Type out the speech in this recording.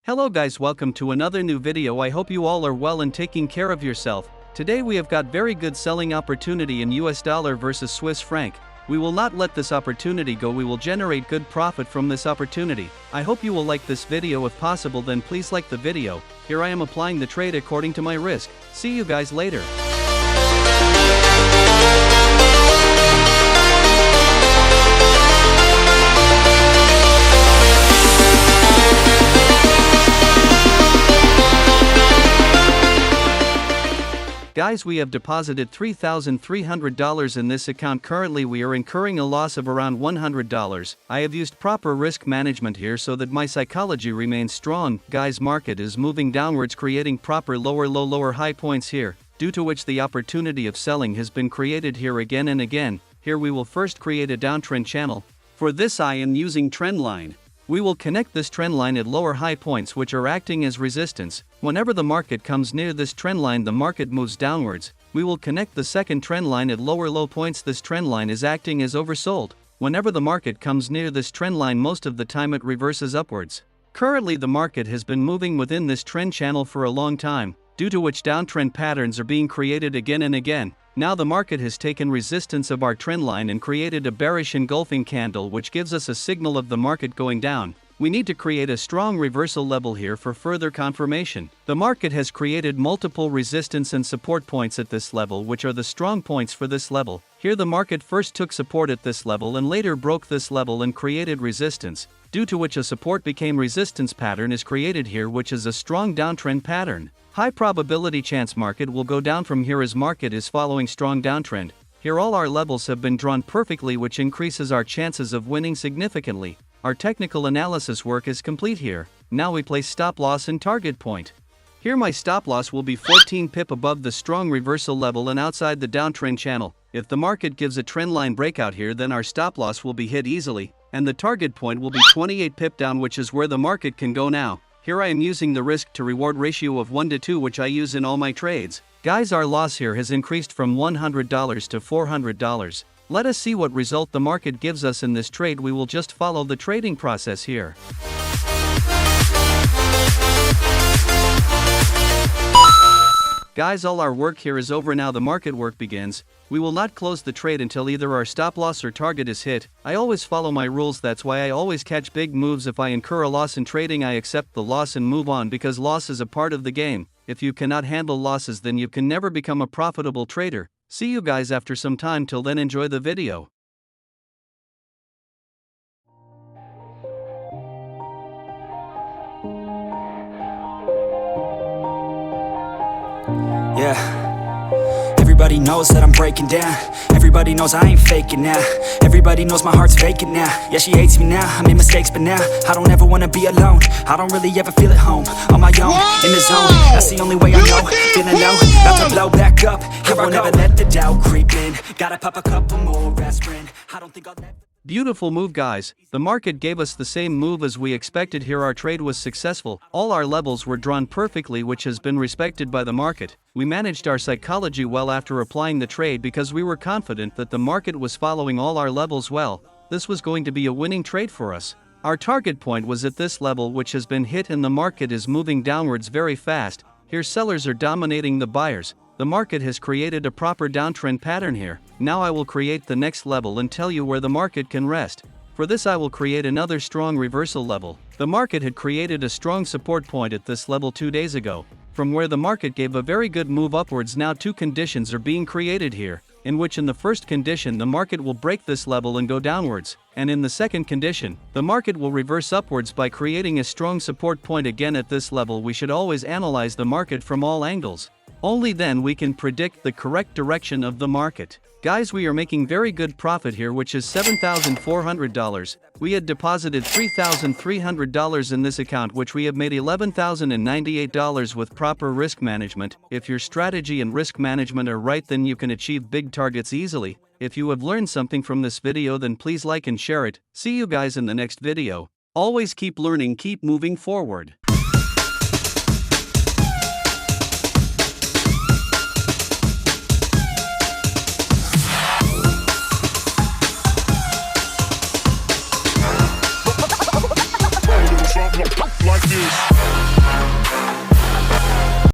Hello guys, welcome to another new video. I hope you all are well and taking care of yourself. Today we have got very good selling opportunity in US dollar versus Swiss franc. We will not let this opportunity go. We will generate good profit from this opportunity. I hope you will like this video. If possible, then please like the video. Here I am applying the trade according to my risk. See you guys later. Guys, we have deposited $3,300 in this account. Currently we are incurring a loss of around $100. I have used proper risk management here so that my psychology remains strong. Guys, market is moving downwards, creating proper lower low lower high points here, due to which the opportunity of selling has been created here again and again. Here we will first create a downtrend channel. For this I am using Trendline. We will connect this trend line at lower high points which are acting as resistance. Whenever the market comes near this trend line, the market moves downwards. We will connect the second trend line at lower low points. This trend line is acting as oversold. Whenever the market comes near this trend line, most of the time it reverses upwards. Currently the market has been moving within this trend channel for a long time, due to which downtrend patterns are being created again and again. Now the market has taken resistance of our trend line and created a bearish engulfing candle, which gives us a signal of the market going down. We need to create a strong reversal level here for further confirmation. The market has created multiple resistance and support points at this level, which are the strong points for this level. Here the market first took support at this level and later broke this level and created resistance, due to which a support became resistance pattern is created here, which is a strong downtrend pattern. High probability chance market will go down from here as market is following strong downtrend. Here all our levels have been drawn perfectly, which increases our chances of winning significantly. Our technical analysis work is complete here. Now we place stop loss and target point. Here my stop loss will be 14 pip above the strong reversal level and outside the downtrend channel. If the market gives a trend line breakout here, then our stop loss will be hit easily, and the target point will be 28 pip down, which is where the market can go now. Here I am using the risk to reward ratio of 1:2, which I use in all my trades. Guys, our loss here has increased from $100 to $400. Let us see what result the market gives us in this trade. We will just follow the trading process here. Guys, all our work here is over. Now the market work begins. We will not close the trade until either our stop loss or target is hit. I always follow my rules. That's why I always catch big moves. If I incur a loss in trading, I accept the loss and move on, because loss is a part of the game. If you cannot handle losses, then you can never become a profitable trader. See you guys after some time. Till then, enjoy the video. Yeah, everybody knows that I'm breaking down. Everybody knows I ain't faking now. Everybody knows my heart's vacant now. Yeah, she hates me now, I made mistakes, but now I don't ever wanna be alone. I don't really ever feel at home, on my own, in the zone. That's the only way I know, feeling low, about to blow back up. I won't ever let the doubt creep in. Gotta pop a couple more aspirin. I don't think I'll let... Beautiful move, guys. The market gave us the same move as we expected here. Our trade was successful. All our levels were drawn perfectly, which has been respected by the market. We managed our psychology well after applying the trade, because we were confident that the market was following all our levels well. This was going to be a winning trade for us. Our target point was at this level, which has been hit, and the market is moving downwards very fast. Here sellers are dominating the buyers. The market has created a proper downtrend pattern here. Now I will create the next level and tell you where the market can rest. For this I will create another strong reversal level. The market had created a strong support point at this level 2 days ago, from where the market gave a very good move upwards. Now two conditions are being created here, in which in the first condition the market will break this level and go downwards, and in the second condition, the market will reverse upwards by creating a strong support point again at this level. We should always analyze the market from all angles. Only then we can predict the correct direction of the market. Guys, we are making very good profit here, which is $7,400. We had deposited $3,300 in this account, which we have made $11,098 with proper risk management. If your strategy and risk management are right, then you can achieve big targets easily. If you have learned something from this video, then please like and share it. See you guys in the next video. Always keep learning, keep moving forward. like this.